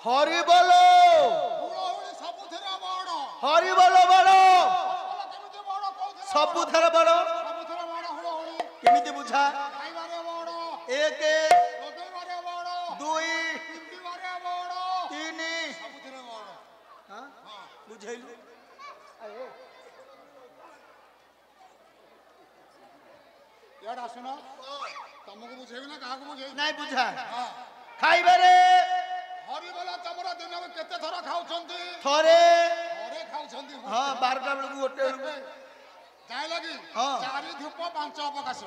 हरि बोलो हरि बोलो बड़ो सबुथर बड़ो केमिति बुझा एक दुई तीन बुझेलु यार आसुना तुमको बुझेबी ना काहा को बुझेबी नहीं बुझा खाइबे रे हरि बोला तमरा दिन में केते थरा खाउछंती थरे थरे खाउछंती हां 12टा बेलू गोटे बेलू जाय लगी हां चारि धूप पांच अवकाश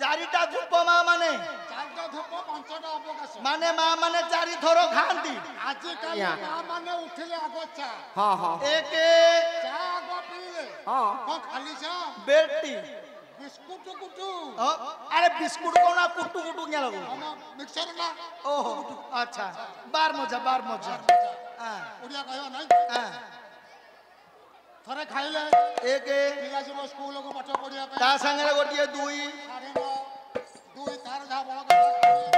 चारिटा धूप मां माने चारिटा धूप पांचटा अवकाश माने मां माने चारि थरो खांती आज काल मां माने उठिले आगो चा हां हां एक चा आगो पीले हां हां खाली चा बेटी बिस्कुट कुटू अरे बिस्कुट कोना कुटू कुटू क्या लगो मिक्सर ना ओहो अच्छा बार मजा हां उड़िया कहयो नहीं हां थरे खाइले एक पिला जब स्कूल को पाठ पढ़िया पे ता संगे गोटिए दुई दुई तार जा बळ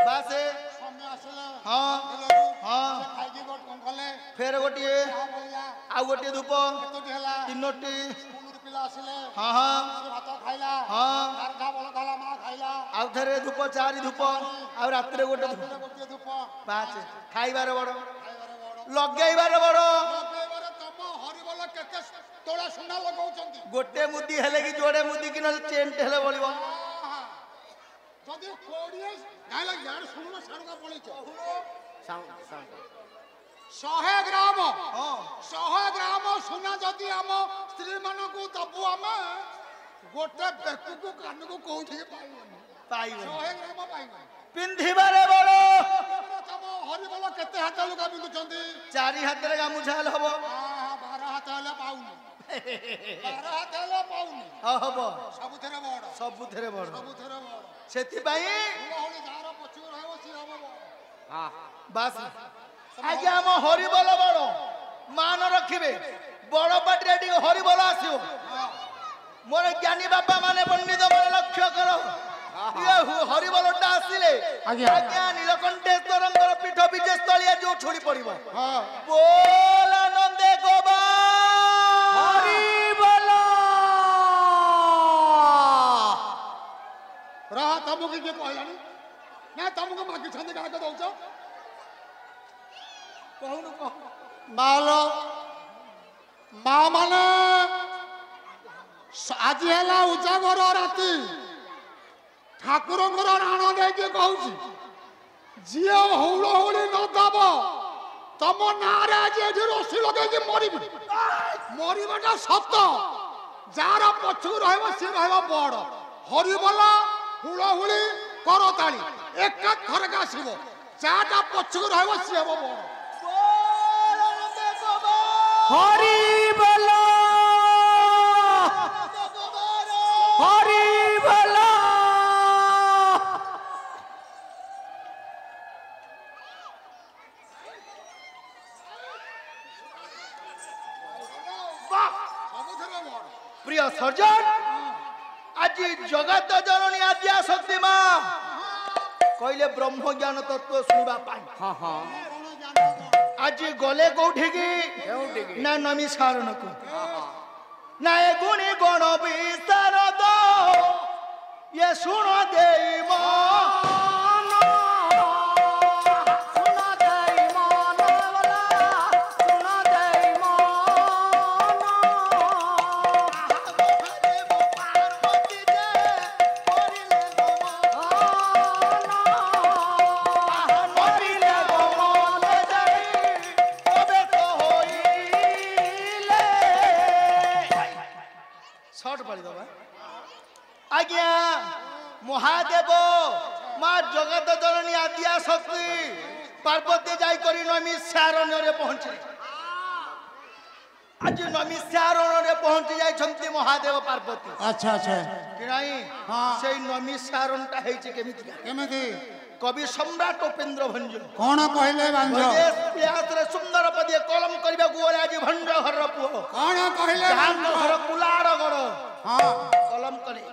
बस समय आसले हां हां खाइकी गोट कंकले फेर गोटिए आ गोटिए धूप केतोटी हला तीनोटी स्कूल पिला आसले हां हां से भात खाइला हां तार जा बळ खाला मा खाइला आ थरे धूप चारि धूप आ रात्रे गोटे धूप पांच खाइबार बड़ लगेइबार बड़ तोला सुना लगाउछंती गोटे मुदी हेले कि जोड़े मुदी कि न चेन हेले बोलिबो जदी कोडिए गाय लग यार सुनो साडका पळिछ साउंड 100 ग्राम हां 100 ग्राम सुना जदी हम स्त्री मन को दबु हम गोटे बेकु को कान को कोठी पाइबो 100 ग्राम पाइबो पिंधिबारे बड़ तम हरि बोल केते हाथ लुगा बिंदुचंती चारि हाथ रे गामुछा हेले हबो 12 हाथ हेले पाउनी 12 हाथ हेले पाउनी हबो सबुथरे बड़ सेति भाई होली जार पछु रहबो सी हबो हां बस आज हम हरि बोल बड़ मान रखिबे बड़ पाटी रे हरि बोल आसियो मोर ज्ञानी बाबा माने पंडित माने लक्ष्य करो ये हरि बोलटा आसिले आज्ञा नीलकंठेश्वरंकर पीठ विजय स्थलिया जो छोड़ी पड़िबो हां बोल आनंदे गोबा हरि बोल रहा तमको के कहलानी ना तमको मागी छंदी का दउछ कहनु कह मालो मा माने आज हेला उजागर राती ठाकुर राण दे कहूँ जी हौल हौली न दब तम ना रसी लगे मरवाटा सत जार पछू सी बड़ हरिबोला हुलहुली करताली एक थरक आसब चाटा पछू सी हम बड़ हरि बोल हरि बोल प्रिय सर्जन आज जगत जननी आद्या शक्ति मां कहले ब्रह्म ज्ञान तत्व सुनबा पाई हां हां आज गले कोठी की ना नमिसारण को ना ए गुणी गण विस्तार दो ये सुनो देई मन सुनो देई मन वाला सुनो देई मन हरे वो पार्वती जे करिले गमन मरिले गमन जाई तबे तो होइले शॉर्ट पड़ी दबा आज्ञा महादेव मां जगत जननी आद्या शक्ति पार्वती जाई करी नमिषारण्य रे पहुंचे आज नमिषारण्य रे पहुंची जाई छंती महादेव पार्वती अच्छा अच्छा कि नाही हां सेई नमिषारणटा हेछि केमिति कवि सम्राट उपेंद्र भंज कौन कहले भंज इतिहास रे सुंदर पदिए कलम करबा गुरे आज भंज घर पुओ कौन कहले जान घर कुलार गड़ हां कलम करे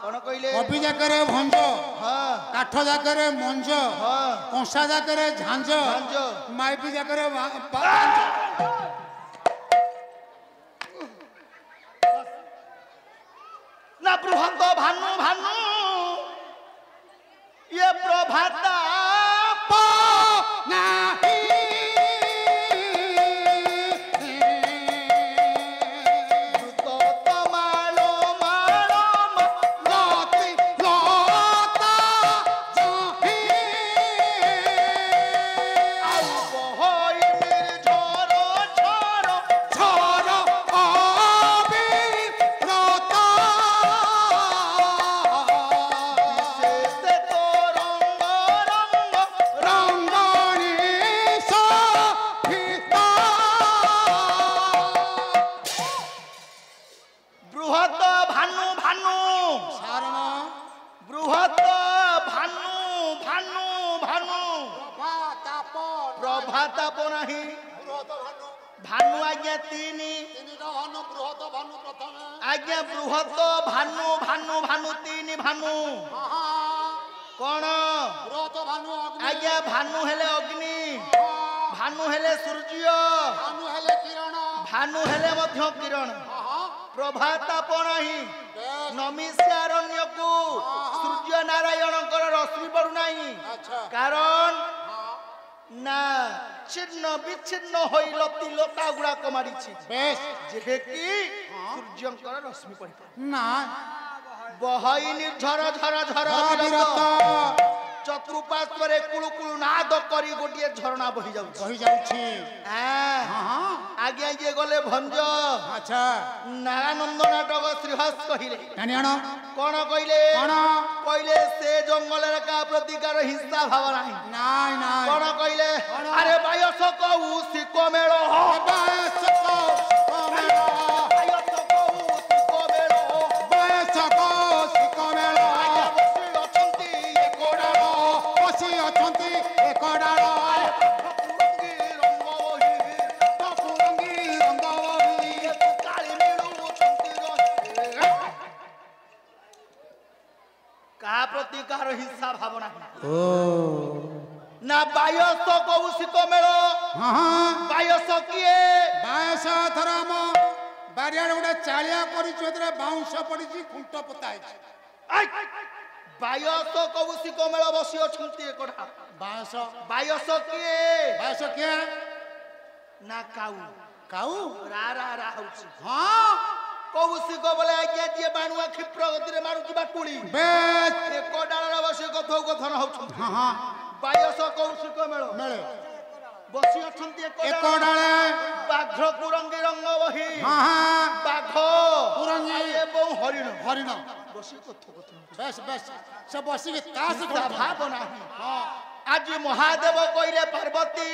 कौन कहले कपि जाकरे भंज हाँ काठ जाकरे मंज हाँ कंसा जाकरे झांझ झांझ। माइपी जाकरे ना बृहत भानु भानु ये प्रभाता भानु आज्ञा तीन आज्ञा बृहत भानु भानु भानु तीन भानु कौन आज्ञा भानु हेले अग्नि भानु हेले सूर्य भानु हेले मध्य किरण प्रभाताप नाही नमिष्यारण्य को सूर्य नारायण रश्मि पड़ू नाही कारण ना छिन्न विच्छिन्न होई लती लता गुड़ाक मारी जेहेकि सूर्यंकर रश्मि पड़ी ना बहई निर्झर झर झर चतुर्पार्श्वे कुलु कुलु नाद करी गोटे झरणा बही जाउछि आज्ञा ये गले भंज अच्छा नारानंद नाटक श्रीहस कहिले कौन कहले कहले से जंगल का प्रतिकार हिंसा भाव नहीं कौन कहले अरे बायस कहू सिको मेल प्रतिकार हिंसा भावना ना बायस कौशिक मेल बायस किए बायस थर आम बारियाड़ गोटे चालिया कर बाउंश पड़ी खुंट पोता बायस कौशिक मेल बसी अच्छे बायस बायस किए ना काऊ काऊ रा रा रा हाँ कौशिक बोले आज्ञा जी बाणुआ क्षिप्र गति मारुची बाटुली एक डाल बसी कथौ कथन होउछन हाँ बायस कौशिक मेल मेले बसी अछंती एक डाले बाघ कुरंगी रंग बही हाँ बाघ कुरंगी एवं हरिण हरिण बसी कथौ कथन बेस बेस सब बसी के तास भावना हाँ आज महादेव कहले पार्वती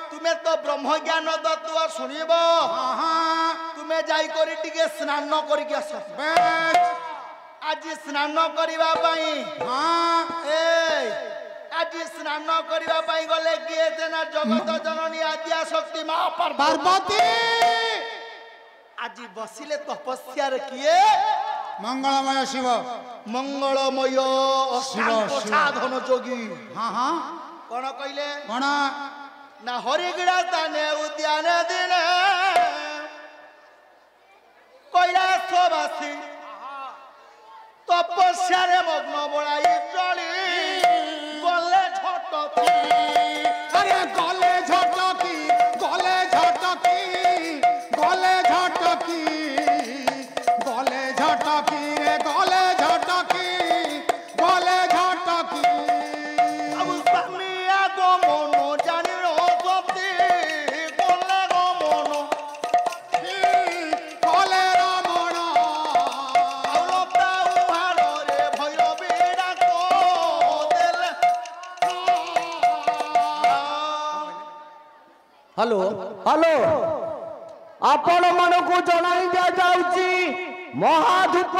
तुम्हें तो ब्रह्म ज्ञान दत्व शुणब तुम्हें जाई करी टिके स्नान करिक आस आज स्नान करबा पई आज स्नान करबा पई गले किए देना जगत जननी आद्या शक्ति मां पार्वती आज बसिले तपस्या रे किए मंगलमय शिव मंगलमय साधन जोगी हाँ हाँ कौन कहले कौन ना हरिगिड़ा ताने उद्यान दिन कैलाशवासी तपस्या रे मग्न बड़ाई चली गले झटकी अरे गले झटकी गले झटकी गले झटकी गले झटकी रे गले झटकी गले झटकी अब सामिया गो मनो जानि रसती गले गो मनो गले रमण औलता उहाड़ रे भैरवी डाको देले हेलो हेलो आपण मन को जनाई जा जाउची महाधूप